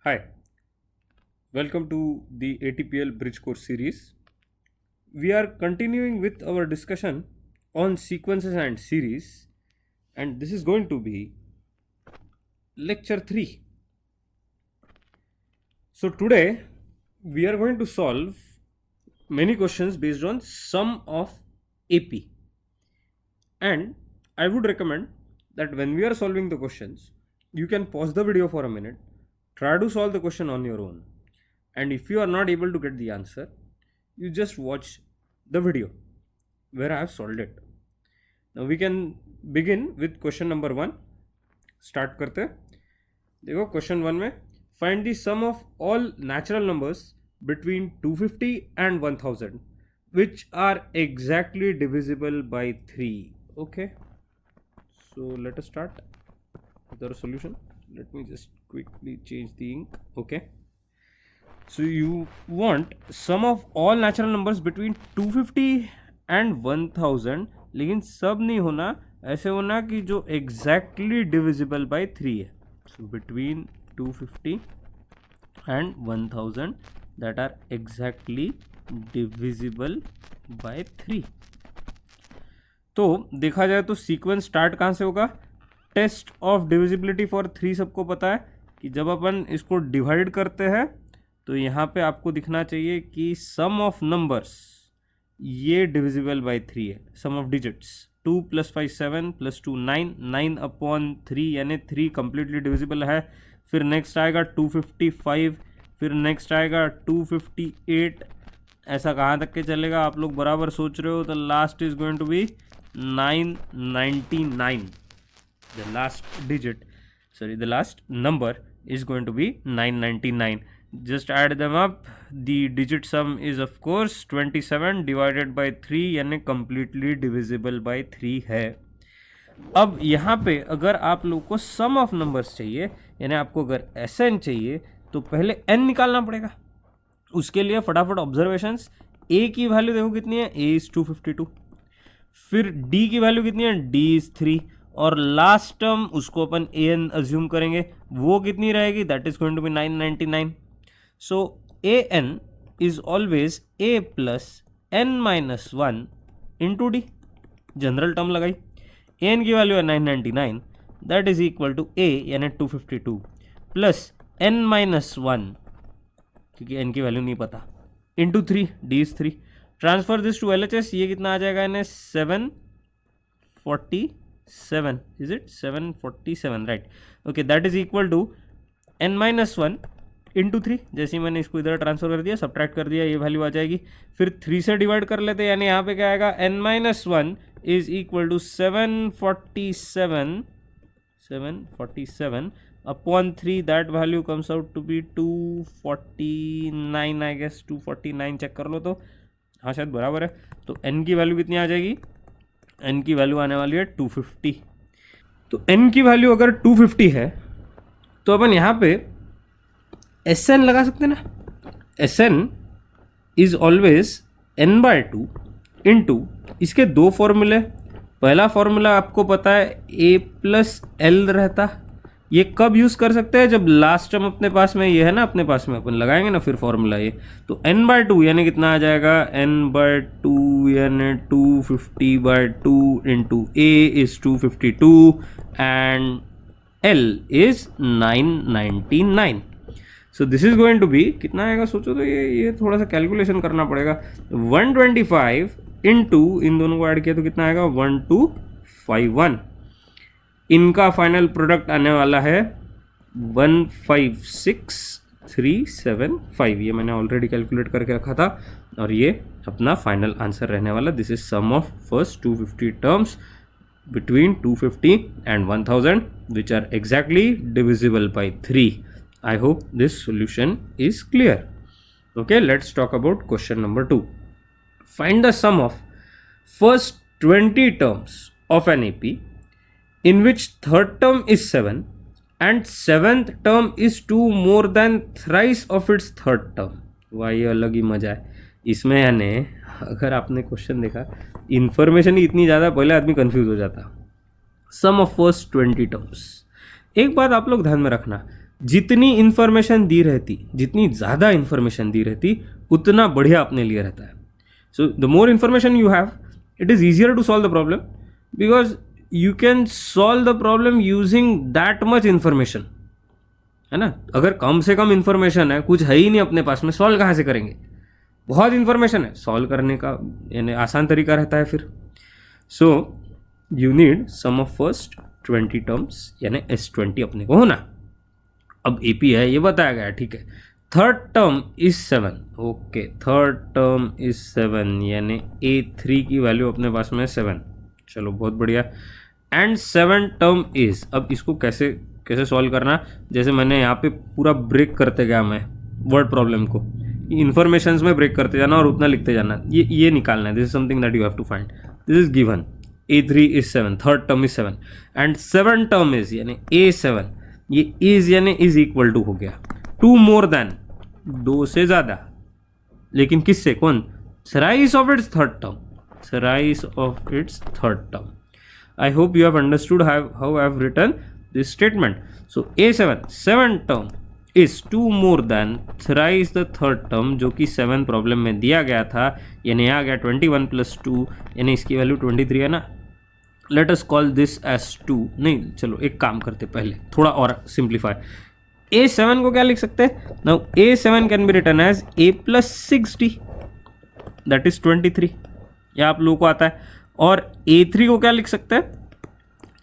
Hi, welcome to the ATPL Bridge Course series. We are continuing with our discussion on sequences and series, and this is going to be lecture 3. So, today we are going to solve many questions based on sum of AP, and I would recommend that when we are solving the questions, you can pause the video for a minute, try to solve the question on your own, and if you are not able to get the answer, you just watch the video where I have solved it. Now we can begin with question number 1. Start करते हैं. देखो question 1 में find the sum of all natural numbers between 250 and 1000 which are exactly divisible by 3. Okay, so let us start with our solution. Let me just quickly change the ink. Okay, so you want sum of all natural numbers between 250 and 1000, लेकिन सब नहीं होना, ऐसे होना कि जो exactly divisible by 3 है. So between 250 and 1000 that are exactly divisible by 3. तो देखा जाए तो सीक्वेंस स्टार्ट कहाँ से होगा? टेस्ट ऑफ डिविजिबिलिटी फॉर 3 सबको पता है कि जब अपन इसको डिवाइड करते हैं तो यहाँ पे आपको दिखना चाहिए कि सम ऑफ नंबर्स ये डिविजिबल बाय 3 है. सम ऑफ डिजिट्स 2 + 5 7 + 2 9, 9/3 यानी 3 कंप्लीटली डिविजिबल है. फिर नेक्स्ट आएगा 255, फिर नेक्स्ट आएगा 258. ऐसा कहाँ तक के चलेगा? आप लोग बराबर सोच रहे हो. तो last is going to be 999. The last number is going to be 999. Just add them up. The digit sum is of course 27 divided by 3 यानी completely divisible by 3 है. अब यहाँ पे अगर आप लोग को सम ऑफ नंबर्स चाहिए, यानी आपको अगर SN चाहिए तो पहले N निकालना पड़ेगा. उसके लिए फटाफट ऑब्जर्वेशंस. A की वैल्यू देखो कितनी है? A is 252. फिर D की वैल्यू कितनी है? D is 3. और लास्ट टर्म उसको अपन AN अज्यूम करेंगे, वो कितनी रहेगी? That is going to be 999. So AN is always A + N - 1 into D. General term लगाई. AN की वैल्यू है 999, that is equal to A यानी 252 प्लस N - 1 क्योंकि N की वैल्यू नहीं पता into 3. D is 3. Transfer this to LHS. ये कितना आ जाएगा? यानी 747. Is it 747? Right. Okay, that is equal to N - 1 into 3. जैसे ही मैंने इसको इधर ट्रांसफर कर दिया, सब्ट्रैक्ट कर दिया, ये वैल्यू आ जाएगी. फिर 3 से डिवाइड कर लेते हैं, यानी यहाँ पे क्या आएगा? N - 1 is equal to 747 upon 3. That value comes out to be 249. I guess 249. Check कर लो तो हाँ, शायद बराबर है. तो N की वैल्यू कितनी आ जाएगी? N की वैल्यू आने वाली है 250. तो N की वैल्यू अगर 250 है तो अपन यहाँ पे SN लगा सकते हैं ना. SN is always N/2 into इसके दो फॉर्मूले. पहला फॉर्मूला आपको पता है A + L रहता. ये कब यूज़ कर सकते हैं? जब लास्ट टर्म अपने पास में ये है ना, अपने पास में अपन लगाएंगे ना फिर फॉर्मूला ये. तो N/2 यानी कितना आ जाएगा? N/2 यानी 250/2 into A is 252 and L is 999. So this is going to be कितना आएगा? सोचो तो ये थोड़ा सा कैलकुलेशन करना पड़ेगा. 125 इंटू इन दोनों को ऐड किया तो कितना आएगा? 1251. इनका फाइनल प्रोडक्ट आने वाला है 156375. ये मैंने ऑलरेडी कैलकुलेट करके रखा था और ये अपना फाइनल आंसर रहने वाला. This is sum of first 250 terms between 250 and 1000 which are exactly divisible by 3. I hope this solution is clear. Okay, let's talk about question number 2. Find the sum of first 20 terms of an AP in which third term is 7 and seventh term is 2 more than thrice of its third term. वाह, ये अलग ही मजा है इसमें. यानी अगर आपने question देखा, इन्फॉर्मेशन ही इतनी ज़्यादा, पहले आदमी कंफ्यूज हो जाता. सम ऑफ फर्स्ट 20 टर्म्स. एक बात आप लोग ध्यान में रखना, जितनी इंफॉर्मेशन दी रहती, जितनी ज़्यादा इंफॉर्मेशन दी रहती, उतना बढ़िया अपने लिए रहता है. So the more information you have, it is easier to solve the problem, because you can solve the problem using that much information, है ना. अगर कम से कम इंफॉर्मेशन है, कुछ है ही नहीं अपने पास में, सॉल्व कहाँ से करेंगे. बहुत इंफॉर्मेशन है, सॉल्व करने का यानी आसान तरीका रहता है फिर. So you need sum of first 20 terms यानी S20 अपने को होना. अब AP है ये बताया गया, ठीक है. Third term is 7. Okay, third term is 7 यानी A3 की वैल्यू अपने पास में 7. चलो बहुत बढ़िया. एंड 7 टर्म इज, अब इसको कैसे कैसे सॉल्व करना, जैसे मैंने यहाँ पे पूरा ब्रेक करते गया मैं वर्ड प्रॉब्लम को, इन्फॉर्मेशंस में ब्रेक करते जाना और उतना लिखते जाना, ये निकालना है. This is something that you have to find. This is given A3 is 7, third term is 7 and 7 term is यानी A7, ये इज यानी इज इक्वल टू हो गया 2 मोर देन, 2 से ज़्यादा, लेकिन किससे, कौन, thrice of its third term, thrice of its third term. I hope you have understood how I have written this statement. So A7, 7 term is 2 more than thrice the third term, जो कि 7 problem में दिया गया था, यानी आ गया 21 + 2 यानी इसकी वैल्यू 23 है ना. Let us call this as 2. नहीं, चलो एक काम करते पहले थोड़ा और सिंप्लीफाई. A7 को क्या लिख सकते हैं, now A7 can be written as A + 6D, that is 23. यह आप लोगों को आता है. और A3 को क्या लिख सकते हैं,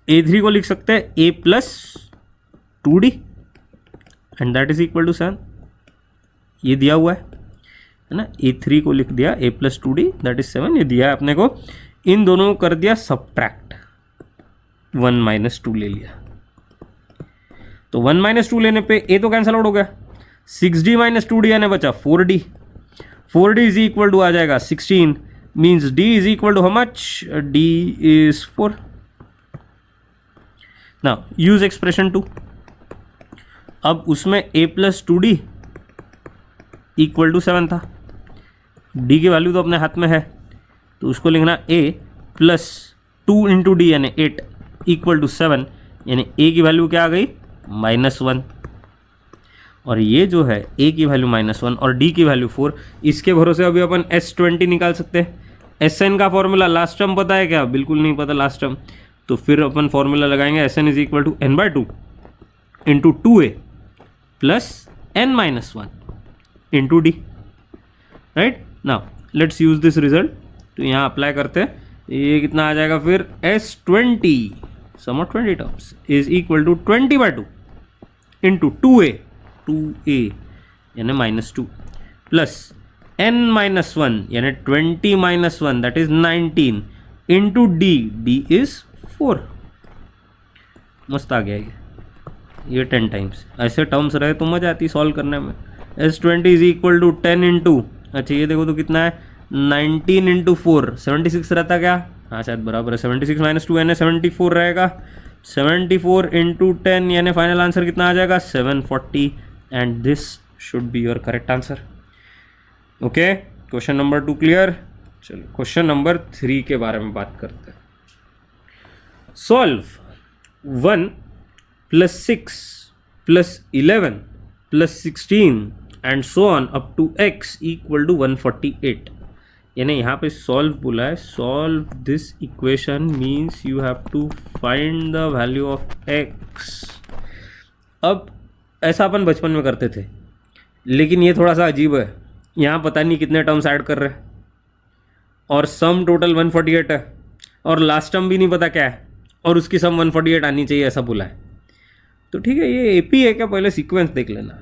A3 को लिख सकते हैं A + 2D and that is equal to 7. ये दिया हुआ है ना. A3 को लिख दिया A + 2D दैट इज 7, ये दिया है अपने को. इन दोनों को कर दिया सब्ट्रैक्ट, 1 - 2 ले लिया. तो 1 - 2 लेने पे A तो कैंसल आउट हो गया, 6D - 2D आने बचा 4D. 4D is equal to आ जाएगा 16, means D is equal to how much? D is 4. Now use expression 2. अब उसमें A + 2D = 7 था. D की वैल्यू तो अपने हाथ में है, तो उसको लिखना A + 2 × D यानी 8 = 7, यानी A की वैल्यू क्या आ गई, -1. और ये जो है A की वैल्यू -1 और D की वैल्यू 4, इसके भरोसे अभी अपन S20 निकाल सकते हैं. SN का फॉर्मूला लास्ट टर्म पता है क्या, बिल्कुल नहीं पता लास्ट टर्म, तो फिर अपन फॉर्मूला लगाएंगे SN = n/2 × 2A + n - 1 × D. Right. Now let's use this result. तो यहाँ अप्लाई करते हैं, ये कितना आ जाएगा फिर, S20 sum of 20 terms is equal to 20/2 × 2A यानी -2 प्लस n - 1 यानी 20 - 1 दैट इज 19 × D इज 4. मस्त आ गया ये 10 टाइम्स. ऐसे टर्म्स रहे तो मजा आती सॉल्व करने में. S20 इज इक्वल टू 10 × अच्छा ये देखो तो कितना है, 19 × 4 76 रहता क्या, हाँ शायद बराबर है, 76 - 2 यानी 74 रहेगा. 74 × 10 यानी फाइनल आंसर कितना आ जाएगा, 740. And this should be your correct answer. Okay, question number 2 clear. चलो क्वेश्चन नंबर 3 के बारे में बात करते हैं. Solve 1 + 6 + 11 + 16 and so on up to x = 148. यानी यहाँ पे सॉल्व बोला है. Solve this equation means you have to find the value of x. अब ऐसा अपन बचपन में करते थे, लेकिन ये थोड़ा सा अजीब है. यहाँ पता नहीं कितने टर्म्स ऐड कर रहे हैं और सम टोटल 148 है और लास्ट टर्म भी नहीं पता क्या है और उसकी सम 148 आनी चाहिए, ऐसा बोला है. तो ठीक है, ये AP है क्या, पहले सीक्वेंस देख लेना.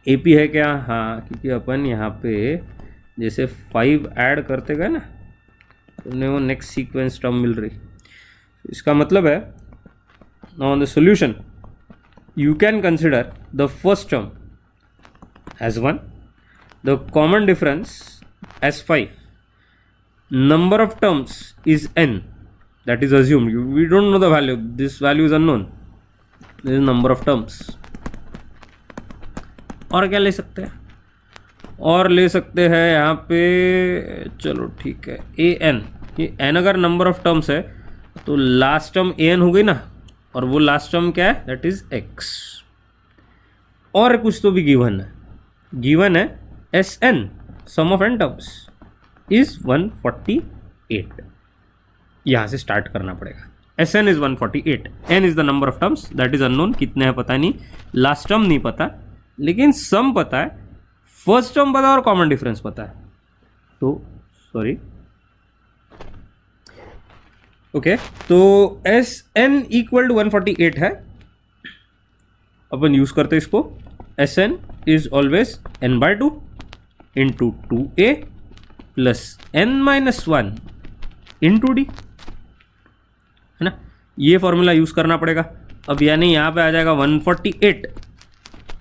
AP है क्या, हाँ, क्योंकि अपन यहाँ पे जैसे 5 ऐड करते गए ना, तो उन्हें वो नेक्स्ट सीक्वेंस टर्म मिल रही. इसका मतलब है now on the solution you can consider the first term as 1, the common difference as 5, number of terms is n, that is assumed, we don't know the value, this value is unknown, this is number of terms. और क्या ले सकते हैं, और ले सकते हैं यहाँ पे, चलो ठीक है, an, ये n अगर नंबर ऑफ टर्म्स है तो लास्ट टर्म an हो गई ना, और वो लास्ट टर्म क्या है, दैट इज x. और कुछ तो भी गिवन है S N sum of N terms is 148. यहाँ से स्टार्ट करना पड़ेगा. S N is 148, N is the number of terms that is unknown. कितने हैं पता नहीं, लास्ट टर्म नहीं पता, लेकिन सम पता है, फर्स्ट टर्म पता है और कॉमन डिफरेंस पता है. तो सॉरी, ओके, तो एस एन इक्वल टू 148 है. अपन यूज करते हैं इसको. S N is always N by 2 into 2a plus n minus 1 into D, है ना. ये फॉर्मूला यूज करना पड़ेगा. अब यानी यहां पे आ जाएगा 148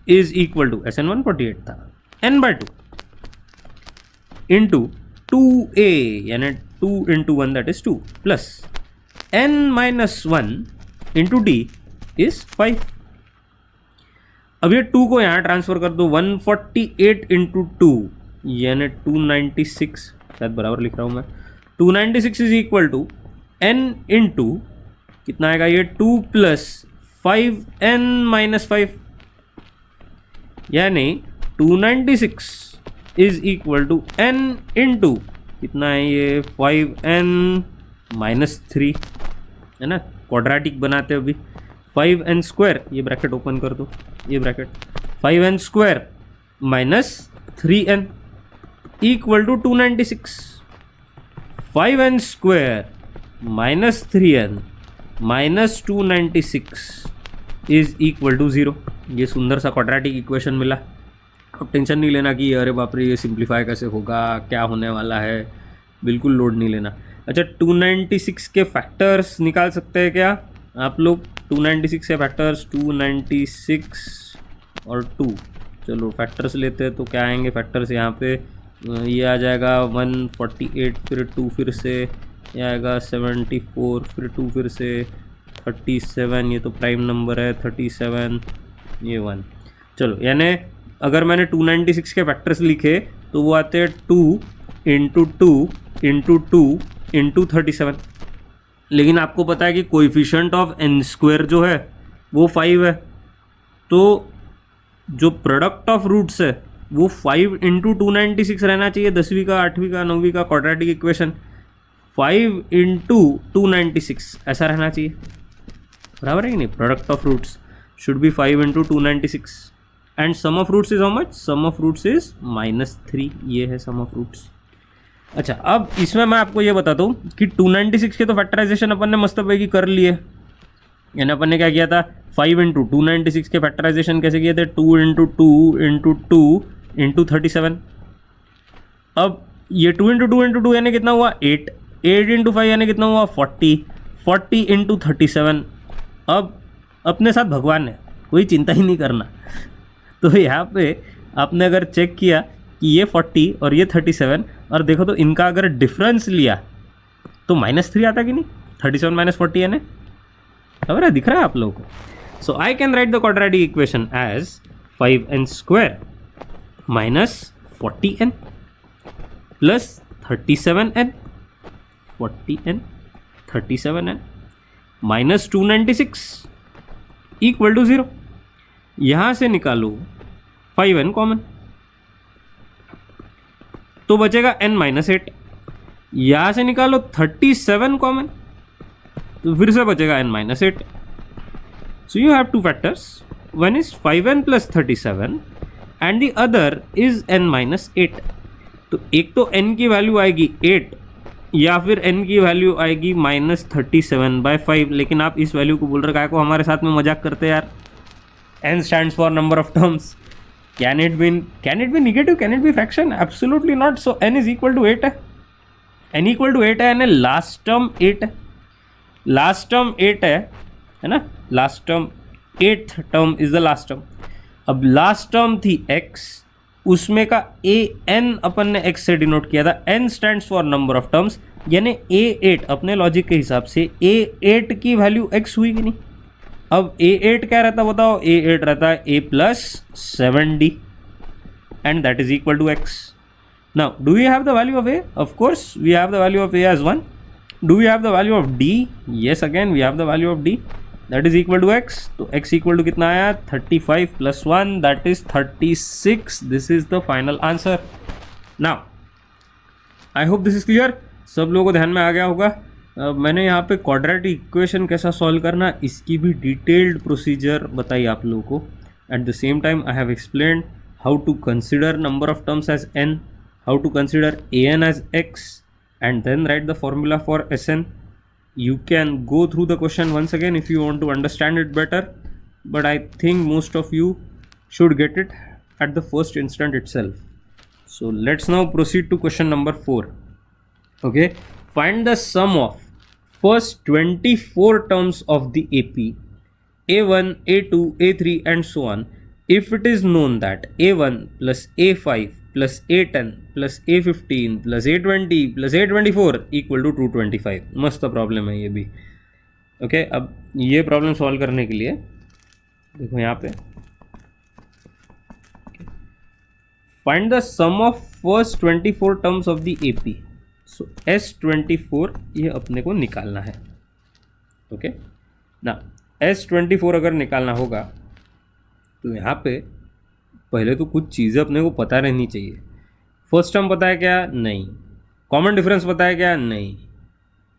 is equal to S N 148 था, n बाय 2 इंटू 2a यानी 2 into 1 that is 2 plus n minus 1 into D is 5. अब ये 2 को यहाँ ट्रांसफर कर दो. 148 इंटू 2 यानी 296, शायद बराबर लिख रहा हूँ मैं. 296 is equal to n into कितना आएगा ये 2 प्लस 5n माइनस 5, यानी 296 is equal to n into कितना है ये 5n माइनस 3, है ना. क्वाड्रेटिक बनाते हैं अभी. 5n स्क्वायर, ये ब्रैकेट ओपन कर दो, ये bracket 5n square minus 3n equal to 296. 5n square minus 3n minus 296 is equal to 0. ये सुंदर सा क्वाड्रेटिक इक्वेशन मिला. अब टेंशन नहीं लेना कि अरे बाप रे ये सिंप्लीफाई कैसे होगा, क्या होने वाला है, बिल्कुल लोड नहीं लेना. अच्छा, 296 के फैक्टर्स निकाल सकते हैं क्या आप लोग? 296 के फैक्टर्स 296 और 2, चलो फैक्टर्स लेते हैं. तो क्या आएंगे फैक्टर्स यहाँ पे? ये आ जाएगा 148, फिर 2 फिर से, ये आएगा 74, फिर 2 फिर से 37, ये तो प्राइम नंबर है 37, ये 1. चलो यानी अगर मैंने 296 के फैक्टर्स लिखे तो वो आते हैं 2 इंटू 2 इंटू 2 इंटू 37. लेकिन आपको पता है कि कोएफिशिएंट ऑफ n स्क्वायर जो है वो 5 है, तो जो प्रोडक्ट ऑफ रूट्स है वो 5 इंटू 296 रहना चाहिए. 10वीं का, 8वीं का, 9वीं का क्वाड्रेटिक इक्वेशन 5 इंटू 296 ऐसा रहना चाहिए, बराबर है कि नहीं. Product of roots should be 5 into 296 and sum of roots is how much? Sum of roots is -3. ये है सम ऑफ रूट्स. अच्छा, अब इसमें मैं आपको ये बताता हूँ कि 296 के तो फैक्टराइजेशन अपन ने मस्त पैकी कर लिए. यानी अपन ने क्या किया था, 5 इंटू 296 के फैक्टराइजेशन कैसे किए थे? 2 इंटू 2 इंटू 2 इंटू 37. अब ये 2 इंटू 2 इंटू 2 यानी कितना हुआ? 8. 8 इंटू 5 यानी कितना हुआ? 40. 40 इंटू 37. अब अपने साथ भगवान है, कोई चिंता ही नहीं करना. तो यहाँ पे आपने अगर चेक किया कि ये 40 और ये 37, और देखो तो इनका अगर डिफरेंस लिया तो -3 आता कि नहीं? 37 माइनस 40 यानी, खबर है, दिख रहा है आप लोगों को. So I can write the quadratic equation as 5n square minus 40n plus 37n, 40n 37n minus 296 equal to 0. यहाँ से निकालो 5n कॉमन, तो बचेगा n माइनस 8. यहाँ से निकालो 37 कॉमन, तो फिर से बचेगा n minus 8. So you have two factors, one is 5n plus 37 and the other is n minus 8. तो एक तो n की वैल्यू आएगी 8 या फिर n की वैल्यू आएगी -37/5. लेकिन आप इस वैल्यू को बोल रहे को हमारे साथ में मजाक करते हैं यार. n stands for number of terms. Can it be negative? Can it be fraction? Absolutely not. So n is equal to 8 है. n equal to 8 है यानी लास्ट टर्म 8 है. लास्ट टर्म 8 है ना. Last term 8th term is the last term. अब last term थी x, उसमें का a n अपन ने x से डिनोट किया था. n stands for number of terms, यानी a8 अपने लॉजिक के हिसाब से a8 की वैल्यू x हुई कि नहीं. अब a8 क्या रहता बताओ? a8 रहता है a plus 7d and that is equal to x. Now do we have the value of a? Of course we have the value of a as 1. Do we have the value of d? Yes, again we have the value of d. That is equal to x, तो x equal to कितना आया 35 plus 1 that is 36. This is the final answer. Now I hope this is clear. सब लोगों को ध्यान में आ गया होगा. मैंने यहाँ पे क्वाड्रेटिक इक्वेशन कैसा सॉल्व करना इसकी भी डिटेल्ड प्रोसीजर बताई आप लोगों को. At the same time I have explained how to consider number of terms as n, how to consider an as x, and then write the formula for Sn. You can go through the question once again if you want to understand it better, but I think most of you should get it at the first instant itself. So let's now proceed to question number 4. Okay, find the sum of first 24 terms of the AP A1, A2, A3 and so on if it is known that A1 plus A5 plus A10 plus A15 plus A20 plus A24 equal to 225. मस्त problem है ये भी. Okay, अब ये problem solve करने के लिए देखो यहाँ पे find the sum of first 24 terms of the AP. So S24 ये अपने को निकालना है. ओके ना, S24 अगर निकालना होगा तो यहाँ पे पहले तो कुछ चीज़ें अपने को पता रहनी चाहिए. फर्स्ट टर्म पता है क्या? नहीं. कॉमन डिफरेंस पता है क्या? नहीं.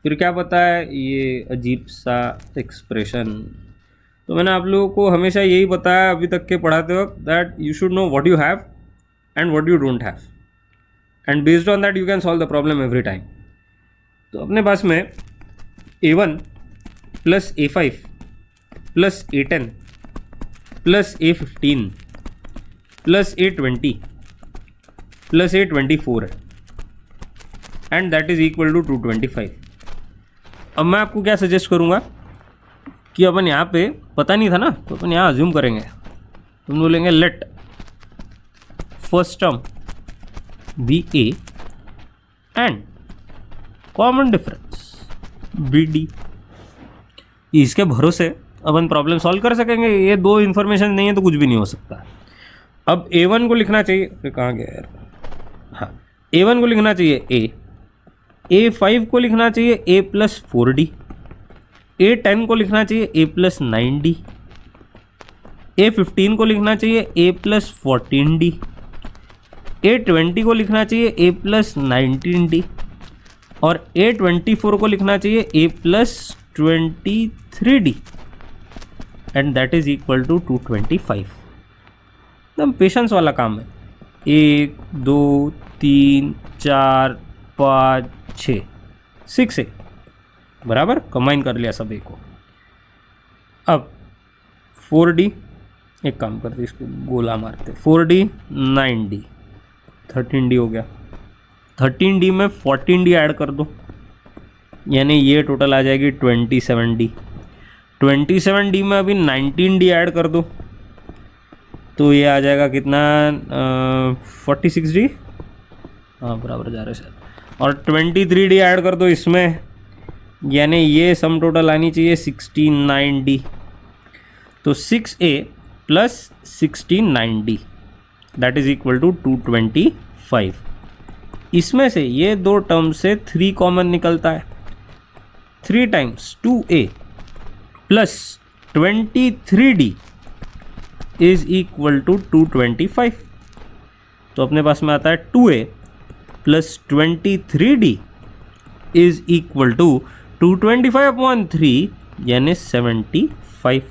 फिर क्या पता है? ये अजीब सा एक्सप्रेशन. तो मैंने आप लोगों को हमेशा यही बताया अभी तक के पढ़ाते वक्त that you should know what you have and what you don't have, and based on that you can solve the problem every time. तो अपने पास में A1 plus A5 plus A10 plus A15 plus A20 plus A24 है, and that is equal to 225. अब मैं आपको क्या suggest करूँगा कि अपन यहाँ पे पता नहीं था ना, तो अपन यहाँ अज्यूम करेंगे. तुम बोलेंगे let first term be a and common difference be d. इसके भरोसे अपन प्रॉब्लम सॉल्व कर सकेंगे. ये दो इन्फॉर्मेशन नहीं है तो कुछ भी नहीं हो सकता. अब A1 को लिखना चाहिए, कहाँ गया यार, हाँ A1 को लिखना चाहिए A, A5 को लिखना चाहिए A प्लस 4D, A10 को लिखना चाहिए A प्लस 9D, A15 को लिखना चाहिए A प्लस 14D, A20 को लिखना चाहिए A प्लस 19D और A24 को लिखना चाहिए A plus 23D, and that is equal to 225. एकदम पेशेंस वाला काम है. 1 2 3 4 5 6 6 है बराबर. कंबाइन कर लिया सब को. अब 4D, एक काम करते इसको गोला मारते. 4D 9D 13D हो गया. 13D में 14D ऐड कर दो, यानी ये टोटल आ जाएगी 27D. 27D में अभी 19D ऐड कर दो तो ये आ जाएगा कितना 46D, हाँ बराबर जा रहे सर. और 23D ऐड कर दो इसमें, यानी ये सम टोटल आनी चाहिए 69D. तो 6A plus 69D that is equal to 225. इसमें से ये दो टर्म से 3 कॉमन निकलता है. 3 times 2A plus 23D is equal to 225. तो अपने पास में आता है 2A plus 23D is equal to 225/3 यानी 75.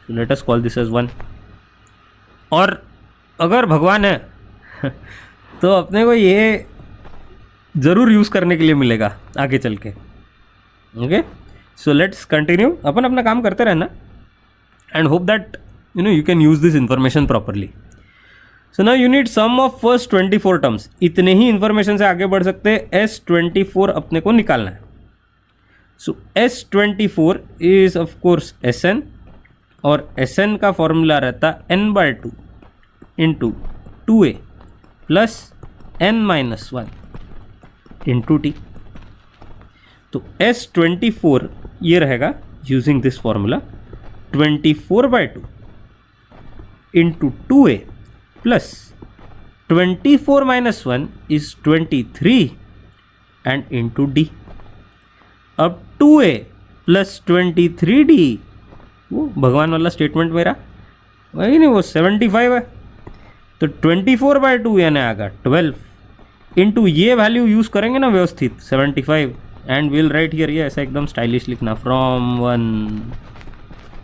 Let us call this as 1. और अगर भगवान है तो अपने को ये ज़रूर यूज़ करने के लिए मिलेगा आगे चल के. Okay, so let's continue. अपन अपना काम करते रहना and hope that you can use this information properly. So now you need sum of first 24 terms. इतने ही information से आगे बढ़ सकते हैं. S24 अपने को निकालना है. So S24 is of course Sn और Sn का फॉर्मूला रहता n/2 into 2A plus n-1 into t. तो S24 ये रहेगा using this formula 24/2 into 2A plus 24-1 is 23 and into d. अब 2A प्लस 23D, वो भगवान वाला स्टेटमेंट मेरा वही नहीं, वो 75 है तो 24/2 यानी आएगा 12 इंटू ये वैल्यू यूज़ करेंगे ना व्यवस्थित 75 एंड विल राइट हियर, ये ऐसा एकदम स्टाइलिश लिखना फ्रॉम 1,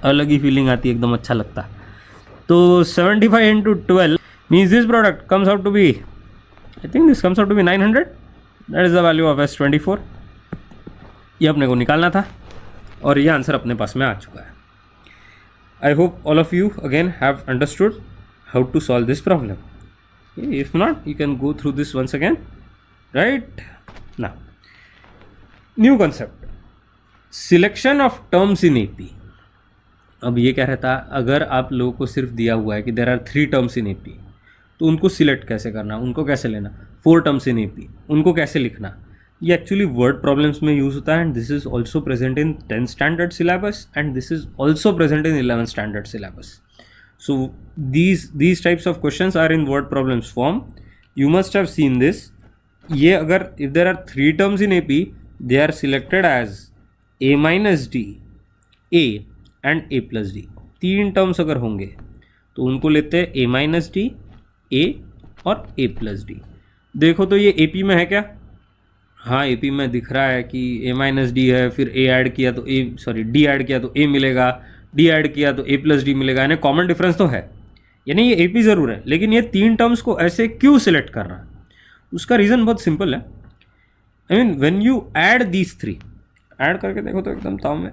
अलग ही फीलिंग आती है, एकदम अच्छा लगता। तो 75 into 12 means this product comes out to be, I think this comes out to be 900, that is the value of S24। ये अपने को निकालना था और ये आंसर अपने पास में आ चुका है। I hope all of you again have understood how to solve this problem. If not, you can go through this once again. Right now, new concept, selection of terms in AP. अब ये क्या रहता, अगर आप लोगों को सिर्फ दिया हुआ है कि there are 3 terms in AP, तो उनको सिलेक्ट कैसे करना, उनको कैसे लेना, 4 terms in AP उनको कैसे लिखना, ये एक्चुअली वर्ड प्रॉब्लम्स में यूज़ होता है। And this is also present in 10th standard syllabus and this is also present in 11th standard syllabus. So these types of questions are in word problems form. You must have seen this. ये अगर if there are 3 terms in AP, they are selected as A minus D, A and A plus D. 3 terms अगर होंगे तो उनको लेते हैं A minus D, A और A plus D. देखो तो ये AP में है क्या? हाँ AP में दिख रहा है कि A minus D है, फिर A ऐड किया तो D ऐड किया तो A मिलेगा, डी ऐड किया तो A प्लस डी मिलेगा, यानी कॉमन डिफरेंस तो है, यानी ये AP ज़रूर है, लेकिन ये 3 टर्म्स को ऐसे क्यों सिलेक्ट कर रहा है? उसका रीज़न बहुत सिंपल है. I mean when you add these 3, add करके देखो तो एकदम ताव में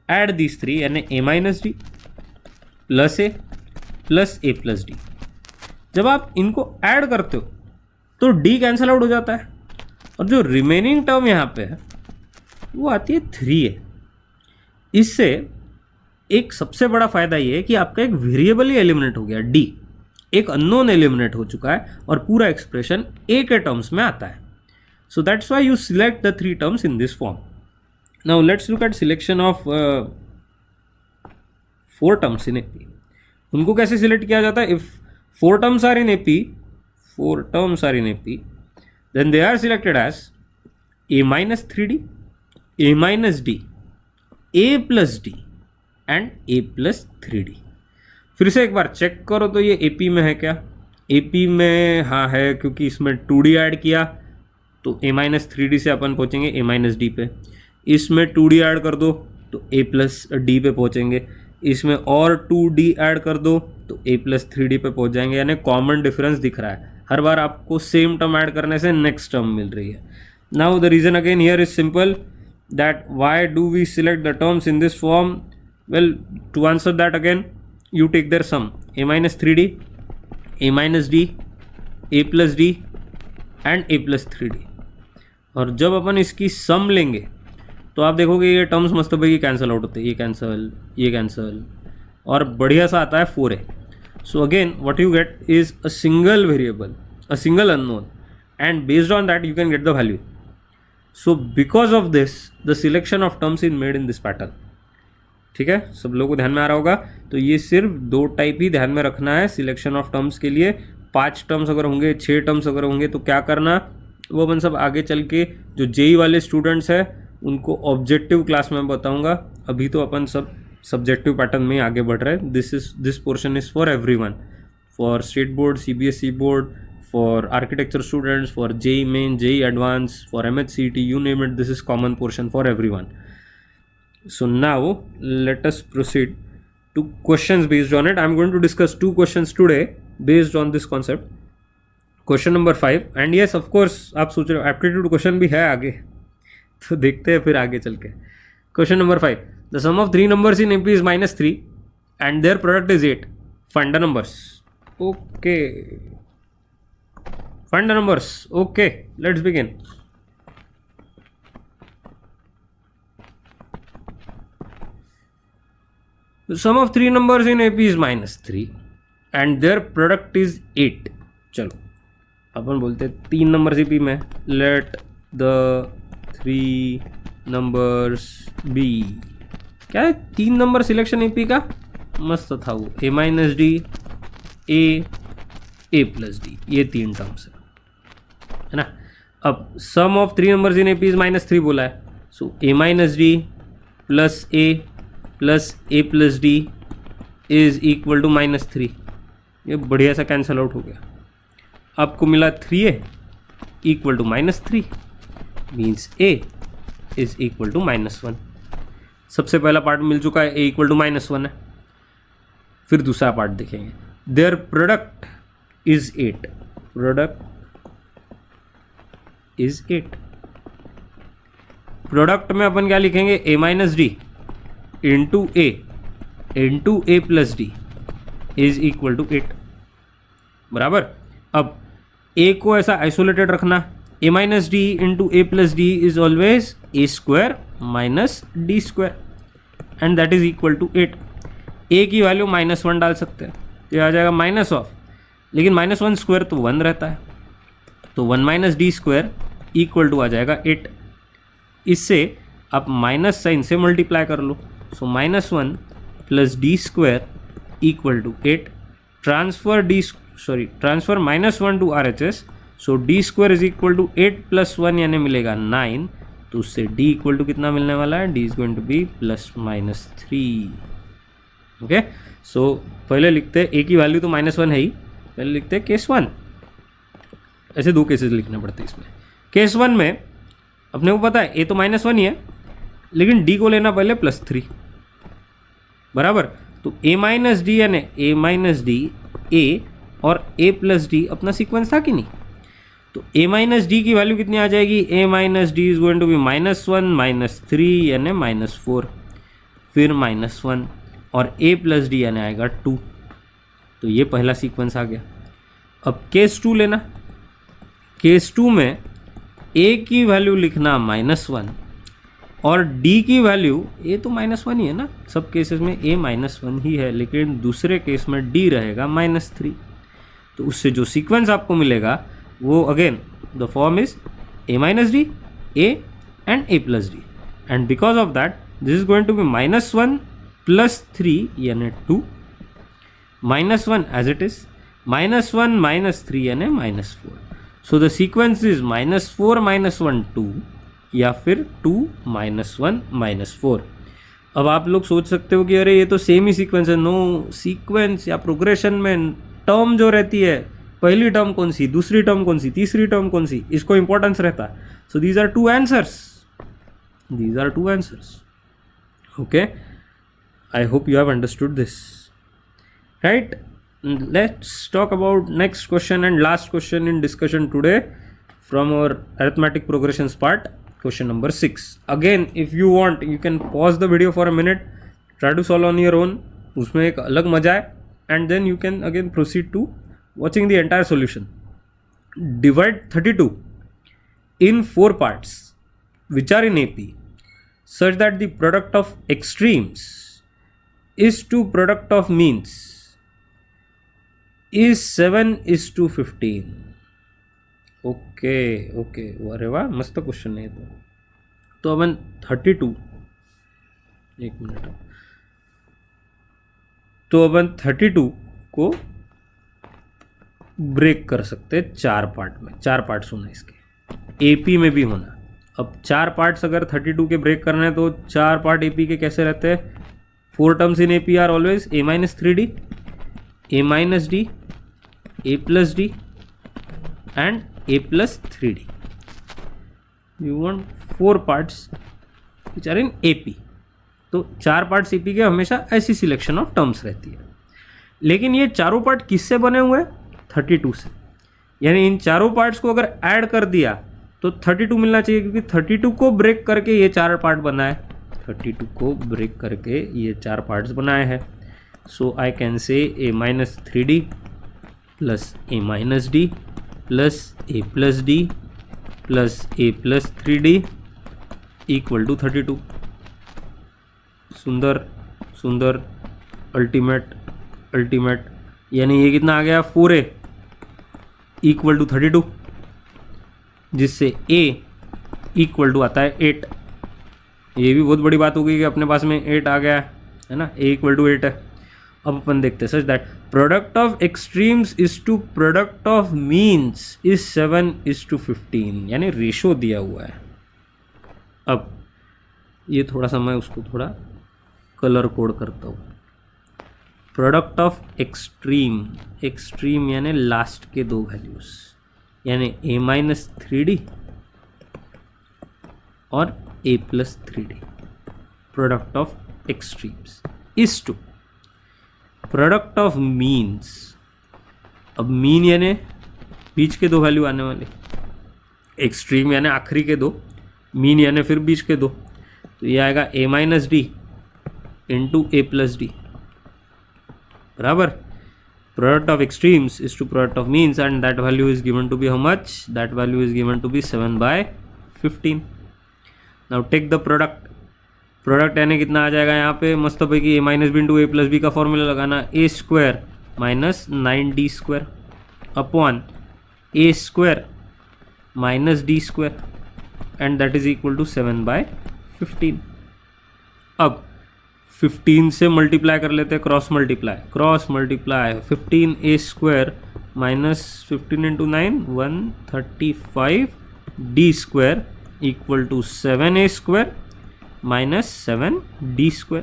ऐड दीज 3 यानी A minus D plus A plus A plus D. जब आप इनको ऐड करते हो तो D कैंसिल आउट हो जाता है और जो रिमेनिंग टर्म यहाँ पे है वो आती है 3A. इससे एक सबसे बड़ा फ़ायदा ये है कि आपका एक वेरिएबल ही एलिमिनेट हो गया, D एक अननोन एलिमिनेट हो चुका है और पूरा एक्सप्रेशन A के टर्म्स में आता है. So that's why you select the 3 terms in this form. Now let's look at selection of 4 terms in AP. उनको कैसे सिलेक्ट किया जाता है? If 4 terms are in AP, 4 terms are in AP, then they are selected as A minus 3D, A minus D, A plus D and A plus 3D. फिर से एक बार check करो तो ये AP में है क्या? AP में हाँ है, क्योंकि इसमें 2D ऐड किया तो A माइनस 3D से अपन पहुँचेंगे A माइनस D पे. इसमें 2D ऐड कर दो तो A प्लस D पे पहुँचेंगे. इसमें और 2D ऐड कर दो तो A प्लस 3D पे पहुँच जाएंगे. यानी कॉमन डिफरेंस दिख रहा है, हर बार आपको सेम टर्म ऐड करने से नेक्स्ट टर्म मिल रही है. Now the reason again here is simple, that why do we select the terms in this form? Well, to answer that again, you take their sum, A minus 3D, A minus D, A plus D and A plus 3D. और जब अपन इसकी सम लेंगे तो आप देखोगे ये terms मस्त भाई कैंसिल आउट होते हैं, ये कैंसिल और बढ़िया सा आता है 4A. So again what you get is a single variable, a single unknown, and based on that you can get the value. So because of this, the selection of terms is made in this pattern. ठीक है, सब लोगों को ध्यान में आ रहा होगा. तो ये सिर्फ 2 टाइप ही ध्यान में रखना है सिलेक्शन ऑफ टर्म्स के लिए. 5 टर्म्स अगर होंगे, 6 टर्म्स अगर होंगे तो क्या करना, वो अपन सब आगे चल के जो JEE वाले स्टूडेंट्स हैं उनको ऑब्जेक्टिव क्लास में बताऊंगा. अभी तो अपन सब सब्जेक्टिव पैटर्न में आगे बढ़ रहे हैं. This portion is for everyone, for state board, CBSE board, for architecture students, for JEE Main, JEE Advanced, for MHCET, you name it, this is common portion for everyone. So now let us proceed to questions based on it. I am going to discuss 2 questions today based on this concept. Question number 5, and yes of course आप सोच रहे हो aptitude question भी है आगे, तो देखते हैं फिर आगे चल के. Question number 5, the sum of 3 numbers in AP is -3 and their product is 8. Find the numbers. Okay. Find the numbers. Okay, let's begin. The sum of 3 numbers in AP is -3 and their product is 8. चलो अपन बोलते हैं 3 number AP में. Let the 3 numbers be. क्या है 3 number selection AP का? मस्त था वो. A minus D, A plus D, ये 3 टर्म्स है ना. अब sum of 3 numbers in AP is -3 बोला है. So A minus D plus A plus D is equal to -3। ये बढ़िया सा कैंसल आउट हो गया। आपको मिला 3a equal to -3 means a is equal to -1। सबसे पहला पार्ट मिल चुका है, a इक्वल टू -1 है। फिर दूसरा पार्ट देखेंगे, there product is 8, product is 8। Product में अपन क्या लिखेंगे, a minus d into a plus D is equal to 8 बराबर। अब a को ऐसा आइसोलेटेड रखना, a minus d into a plus D is always a square minus D square and that is equal to 8। a की वैल्यू -1 डाल सकते हैं, ये आ जाएगा माइनस ऑफ, लेकिन -1 स्क्वायर तो 1 रहता है, तो 1 minus D square equal to आ जाएगा 8। इससे आप माइनस साइन से मल्टीप्लाई कर लो, so -1 plus D square equal to 8। Transfer -1 to RHS, so D square is equal to 8 plus 1 यानी मिलेगा 9, तो उससे d इक्वल टू कितना मिलने वाला है, d is going to be +-3। Okay, so पहले लिखते हैं a की वैल्यू तो -1 है ही, पहले लिखते हैं केस 1। ऐसे दो केसेस लिखने पड़ते हैं इसमें। केस 1 में अपने को पता है a तो -1 ही है, लेकिन d को लेना पहले +3 बराबर। तो a माइनस डी यानी a माइनस डी a और a प्लस डी अपना सीक्वेंस था कि नहीं। तो a माइनस डी की वैल्यू कितनी आ जाएगी, a minus d is going to be -1 -3 यानी -4, फिर -1 और a प्लस डी यानी आएगा 2। तो ये पहला सीक्वेंस आ गया। अब केस 2 लेना, केस 2 में a की वैल्यू लिखना -1 और d की वैल्यू, a तो -1 ही है ना, सब केसेस में a -1 ही है, लेकिन दूसरे केस में d रहेगा -3। तो उससे जो सीक्वेंस आपको मिलेगा वो again the form is a minus d a and a plus d, and because of that this is going to be -1 plus 3 यानी 2, -1 एज इट इज, -1 -3 यानी -4। सो द सीक्वेंस इज -4 -1 2 या फिर 2 -1 -4। अब आप लोग सोच सकते हो कि अरे ये तो सेम ही सीक्वेंस है। नो, सीक्वेंस या प्रोग्रेशन में टर्म जो रहती है, पहली टर्म कौन सी, दूसरी टर्म कौन सी, तीसरी टर्म कौन सी, इसको इंपॉर्टेंस रहता है। So these are two answers, these are two answers. Okay, I hope you have understood this, right. Let's talk about next question and last question in discussion today from our arithmetic progressions part, question number 6. Again, if you want, you can pause the video for a minute, try to solve on your own, उसमें एक अलग मजा है, and then you can again proceed to watching the entire solution. Divide 32 in 4 parts which are in AP such that the product of extremes is to product of means is 7:15. Okay, अरे वाह, मस्त question है ये तो अपन 32, एक minute, तो अपन 32 को break कर सकते हैं 4 पार्ट में। 4 पार्ट्स होना इसके, एपी में भी होना। अब 4 पार्ट्स अगर 32 के ब्रेक करना है तो 4 पार्ट एपी के कैसे रहते हैं, 4 terms in AP are always a minus 3d, a minus d, a plus d and a plus 3d। You want 4 parts which are in AP। तो 4 पार्ट्स AP के हमेशा ऐसी सिलेक्शन ऑफ टर्म्स रहती है। लेकिन ये चारों पार्ट किससे बने हुए हैं, 32 से। यानी इन चारों पार्ट्स को अगर ऐड कर दिया तो 32 मिलना चाहिए, क्योंकि 32 को ब्रेक करके ये 4 पार्ट बना है, 32 को ब्रेक करके ये 4 पार्ट्स बनाए हैं। So I can say a minus 3d plus a minus D plus a plus D plus a plus 3d equal to 32। सुंदर सुंदर, अल्टीमेट अल्टीमेट, यानी ये कितना आ गया, 4a इक्वल टू 32, जिससे a इक्वल टू आता है 8। ये भी बहुत बड़ी बात हो गई कि अपने पास में 8 आ गया है ना, a इक्वल टू 8 है। अब अपन देखते हैं, such that product of extremes is to product of means is 7:15, यानी रेशो दिया हुआ है। अब ये थोड़ा सा मैं उसको थोड़ा कलर कोड करता हूँ। प्रोडक्ट ऑफ एक्सट्रीम, एक्सट्रीम यानी लास्ट के दो वैल्यूज, यानी a-3d और a+3d, product of extremes is to product of means. अब मीन यानी बीच के दो वैल्यू आने वाले, एक्सट्रीम यानी आखिरी के दो, मीन यानी फिर बीच के दो, तो ये आएगा a-d इंटू a+d बराबर product of extremes is to product of means and that value is given to be how much, that value is given to be 7/15। Now take the product, product यानी कितना आ जाएगा यहाँ पे मस्त पैकी a-b into a+b का formula लगाना, a² minus 9d² upon a² minus d² and that is equal to 7/15। अब 15 से मल्टीप्लाई कर लेते हैं, cross multiply 15a² minus 15 into 9 135 d² equal to 7a² minus 7d²।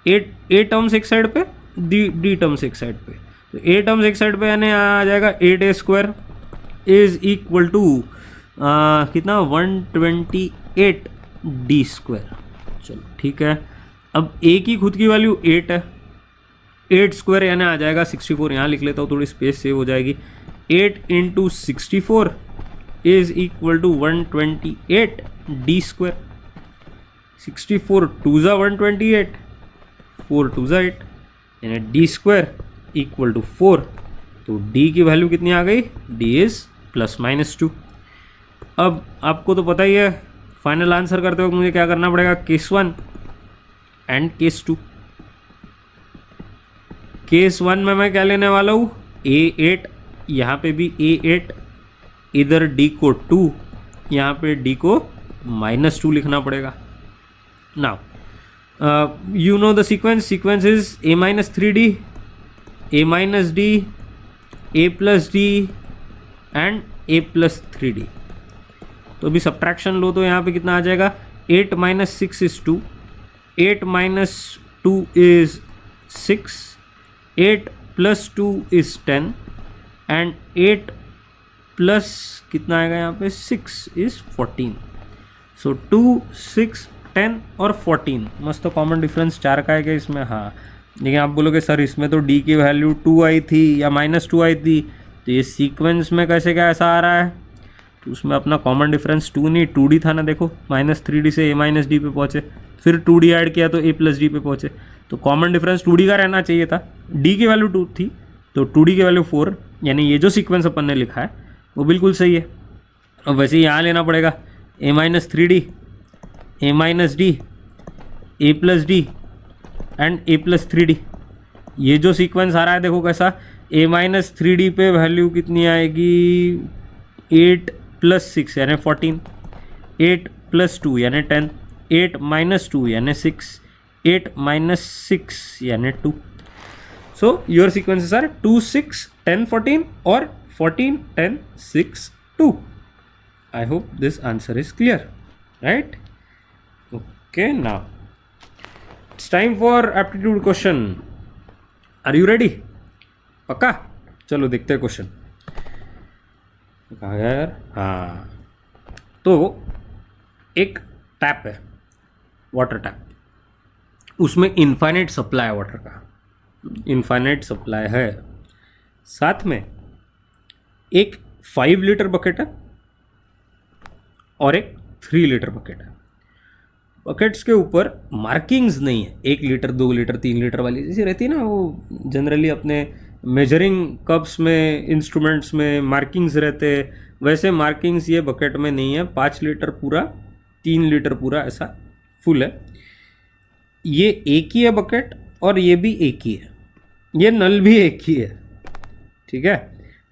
A terms एक साइड पे, d terms एक साइड पे, तो ए टर्म्स एक साइड पे यानी आ जाएगा 8a² इज इक्वल टू कितना 128d²। चलो ठीक है, अब a की खुद की वैल्यू 8 है, 8² यानी आ जाएगा 64, यहाँ लिख लेता हूँ थोड़ी स्पेस सेव हो जाएगी, 8 into 64 is equal to 128d²। 64 2 ज़ा 128, 4 2 ज़ा 8 यानी d² इक्वल टू 4। तो d की वैल्यू कितनी आ गई, d इज +-2। अब आपको तो पता ही है फाइनल आंसर करते वक्त मुझे क्या करना पड़ेगा, केस 1 एंड केस 2। केस 1 में मैं क्या लेने वाला हूँ, a8, यहाँ पे भी a8, इधर d को 2, यहाँ पे d को -2 लिखना पड़ेगा। Now you know the sequence is a-3d, a-d, a+d and a+3d। तो अभी सब्ट्रैक्शन लो तो यहाँ पे कितना आ जाएगा, 8 - 6 is 2, 8 - 2 is 6, 8 + 2 is 10 and 8 plus कितना आएगा यहाँ पे 6 इज 14। सो 2, 6, 10 और 14 मस्त तो कॉमन डिफरेंस 4 का है क्या इसमें, हाँ। लेकिन आप बोलोगे सर इसमें तो d की वैल्यू 2 आई थी या -2 आई थी, तो ये सीक्वेंस में कैसे क्या ऐसा आ रहा है, तो उसमें अपना कॉमन डिफरेंस 2 नहीं 2d था ना। देखो -3d से a-d पे पहुँचे, फिर 2d ऐड किया तो a+d पे पहुँचे, तो कॉमन डिफरेंस 2d का रहना चाहिए था। d की वैल्यू 2 थी तो 2d की वैल्यू 4, यानी ये जो सीक्वेंस अपन ने लिखा है वो बिल्कुल सही है। अब वैसे ही यहाँ लेना पड़ेगा a-3d, a-d, a+d and a+3d। ये जो सीक्वेंस आ रहा है देखो कैसा, a-3d पे वैल्यू कितनी आएगी 8 + 6 यानी 14, 8 + 2 यानी 10, 8 - 2 यानी 6, 8 - 6 यानी 2। सो योर सीक्वेंसेस आर 2, 6, 10, 14 और 14, 10, 6, 2। I hope this answer is clear, right? Okay, now it's time for aptitude question. Are you ready? पक्का? चलो देखते हैं क्वेश्चन कहाँ गया यार। हाँ, तो एक टैप है, वाटर टैप, उसमें इनफाइनाइट सप्लाई है वाटर का, इनफाइनाइट सप्लाई है। साथ में एक 5 लीटर बकेट है और एक 3 लीटर बकेट है। बकेट्स के ऊपर मार्किंग्स नहीं है, 1 लीटर 2 लीटर 3 लीटर वाली जैसी रहती है ना, वो जनरली अपने मेजरिंग कप्स में इंस्ट्रूमेंट्स में मार्किंग्स रहते हैं, वैसे मार्किंग्स ये बकेट में नहीं है। 5 लीटर पूरा, 3 लीटर पूरा ऐसा फुल है। ये एक ही है बकेट और ये भी एक ही है, ये नल भी एक ही है, ठीक है।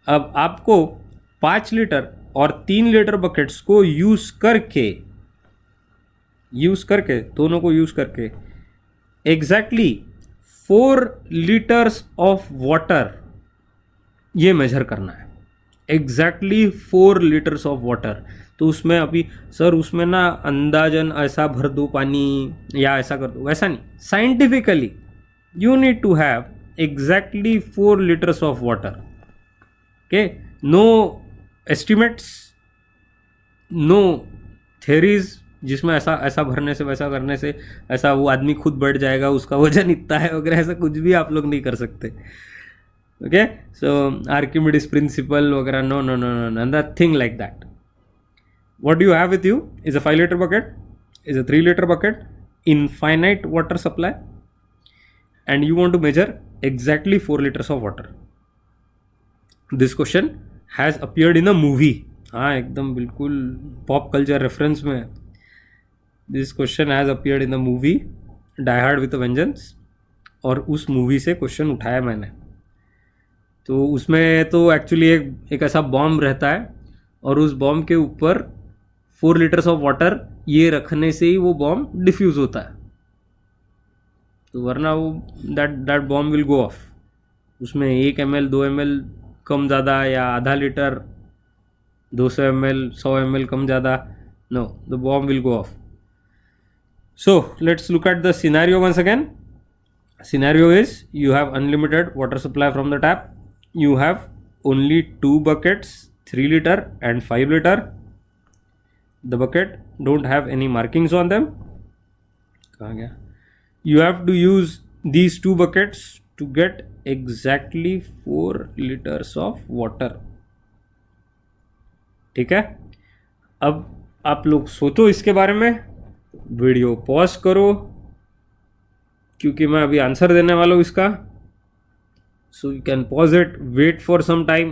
अब आपको 5 लीटर और 3 लीटर बकेट्स को यूज़ करके दोनों को यूज़ करके एग्जैक्टली 4 लीटर्स ऑफ वाटर ये मेजर करना है। Exactly 4 litres of water. तो उसमें अभी सर उसमें ना अंदाजन ऐसा भर दो पानी या ऐसा कर दो, वैसा नहीं, scientifically you need to have exactly 4 litres of water. Okay, no estimates, no theories जिसमें ऐसा ऐसा भरने से वैसा करने से ऐसा वो आदमी खुद बढ़ जाएगा, उसका वजन इतना है वगैरह, ऐसा कुछ भी आप लोग नहीं कर सकते। ओके, सो आर्किमिडीज प्रिंसिपल वगैरह, no no no no, nothing like that. What do you have with you is a 5 liter bucket, is a 3 liter bucket, infinite water supply, and you want to measure exactly 4 liters of water. This question has appeared in a movie. हाँ एकदम बिल्कुल pop culture reference में। This question has appeared in the movie Die Hard with a Vengeance, और उस movie से question उठाया मैंने। तो उसमें तो एक्चुअली एक ऐसा बॉम्ब रहता है, और उस बॉम्ब के ऊपर 4 लीटर्स ऑफ वाटर ये रखने से ही वो बॉम्ब डिफ्यूज़ होता है। तो वरना वो that bomb will go of. उसमें 1 ml 2 ml कम ज़्यादा, या आधा लीटर 200 ml 100 ml कम ज़्यादा, no, the bomb will go off. So let's look at the scenario once again. Scenario is you have unlimited water supply from the tap. You have only 2 buckets, 3 liter and 5 liter. The bucket don't have any markings on them. कहाँ गया? You have to use these 2 buckets to get exactly 4 liters of water. ठीक है, अब आप लोग सोचो इसके बारे में, वीडियो पॉज करो क्योंकि मैं अभी आंसर देने वाला हूँ इसका। So you can pause it, wait for some time,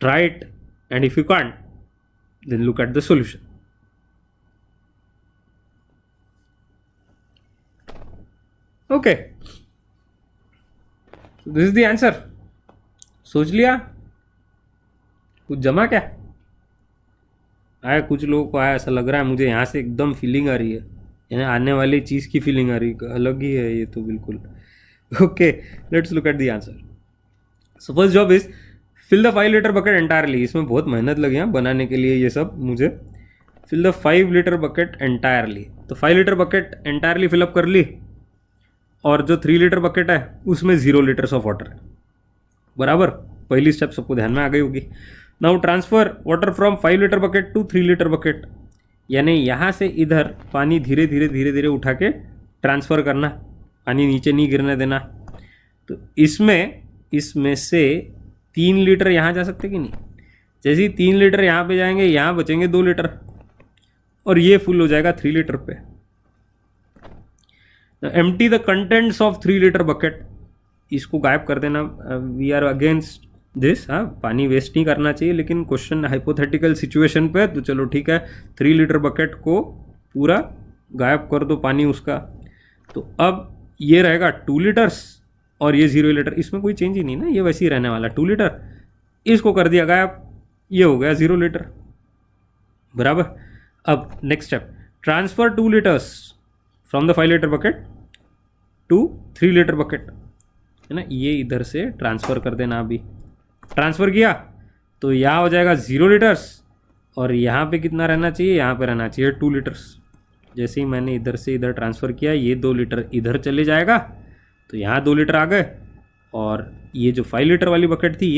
try it, and if you can't then look at the solution. Okay, this is the answer. सोच लिया? कुछ जमा क्या आया? कुछ लोगों को आया, ऐसा लग रहा है मुझे, यहाँ से एकदम फीलिंग आ रही है, यानी आने वाली चीज़ की फीलिंग आ रही है, अलग ही है ये तो बिल्कुल। Okay, let's look at the answer. So first job is fill the 5 litre bucket entirely. इसमें बहुत मेहनत लगी है बनाने के लिए ये सब मुझे। Fill the 5 litre bucket entirely. तो 5 लीटर बकेट एंटायरली फिलअप कर ली, और जो 3 लीटर बकेट है उसमें 0 लीटर्स ऑफ वाटर है, बराबर। पहली स्टेप सबको ध्यान में आ गई होगी। Now transfer water from 5 litre bucket to 3 litre bucket, यानी यहाँ से इधर पानी धीरे धीरे उठा के ट्रांसफ़र करना, पानी नीचे नहीं गिरने देना। तो इसमें से 3 लीटर यहाँ जा सकते कि नहीं? जैसे ही 3 लीटर यहाँ पे जाएंगे, यहाँ बचेंगे 2 लीटर, और ये फुल हो जाएगा 3 लीटर पे। Empty the contents of 3 litre bucket, इसको गायब कर देना। We are against this. हाँ, पानी वेस्ट नहीं करना चाहिए, लेकिन क्वेश्चन हाइपोथेटिकल सिचुएशन पे, तो चलो ठीक है, 3 लीटर बकेट को पूरा गायब कर दो पानी उसका। तो अब ये रहेगा 2 लीटर्स और ये 0 लीटर, इसमें कोई चेंज ही नहीं ना, ये वैसे ही रहने वाला 2 लीटर। इसको कर दिया गायब, ये हो गया 0 लीटर, बराबर। अब next step, transfer 2 litres from the 5 litre bucket to 3 litre bucket, है ना। ये इधर से ट्रांसफ़र कर देना। अभी ट्रांसफ़र किया तो यहाँ हो जाएगा 0 लीटर्स, और यहाँ पे कितना रहना चाहिए? यहाँ पे रहना चाहिए 2 लीटर्स। जैसे ही मैंने इधर से इधर ट्रांसफ़र किया, ये 2 लीटर इधर चले जाएगा, तो यहाँ 2 लीटर आ गए, और ये जो 5 लीटर वाली बकेट थी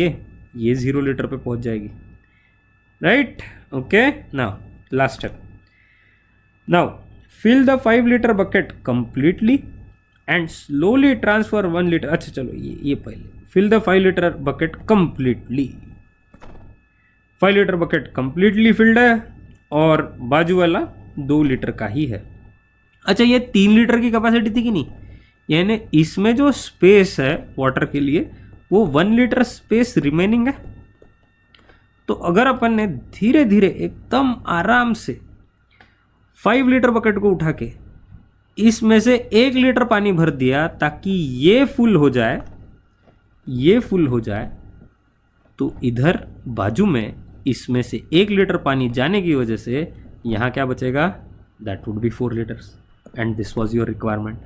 ये 0 लीटर पे पहुँच जाएगी, right. Okay, now last step. Now fill the 5 litre bucket completely and slowly transfer 1 litre. अच्छा चलो, ये पहले fill the 5 litre bucket completely. 5 litre bucket completely filled है, और बाजू वाला 2 लीटर का ही है। अच्छा, ये 3 लीटर की कैपेसिटी थी कि नहीं? यानी इसमें जो स्पेस है वाटर के लिए, वो 1 लीटर स्पेस रिमेनिंग है। तो अगर अपन ने धीरे धीरे एकदम आराम से 5 लीटर बकेट को उठा के इसमें से 1 लीटर पानी भर दिया, ताकि ये फुल हो जाए, तो इधर बाजू में इसमें से 1 लीटर पानी जाने की वजह से यहाँ क्या बचेगा? That would be 4 litres, and this was your requirement.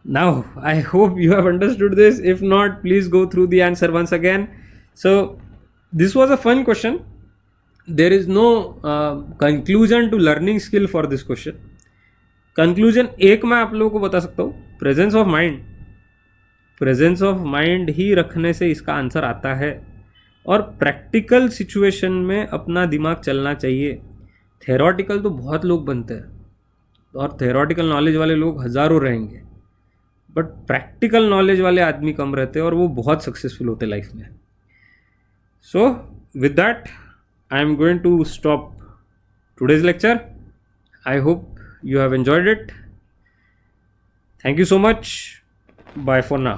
Now I hope you have understood this. If not, please go through the answer once again. So This was a fun question. There is no conclusion to learning skill for this question. Conclusion एक मैं आप लोगों को बता सकता हूँ, presence of mind, presence of mind ही रखने से इसका आंसर आता है। और प्रैक्टिकल सिचुएशन में अपना दिमाग चलना चाहिए। थेरोटिकल तो बहुत लोग बनते हैं और थेरोटिकल नॉलेज वाले लोग हज़ारों रहेंगे, बट प्रैक्टिकल नॉलेज वाले आदमी कम रहते हैं और वो बहुत सक्सेसफुल होते लाइफ में। So with that I am going to stop today's lecture. I hope you have enjoyed it. Thank you so much. Bye for now.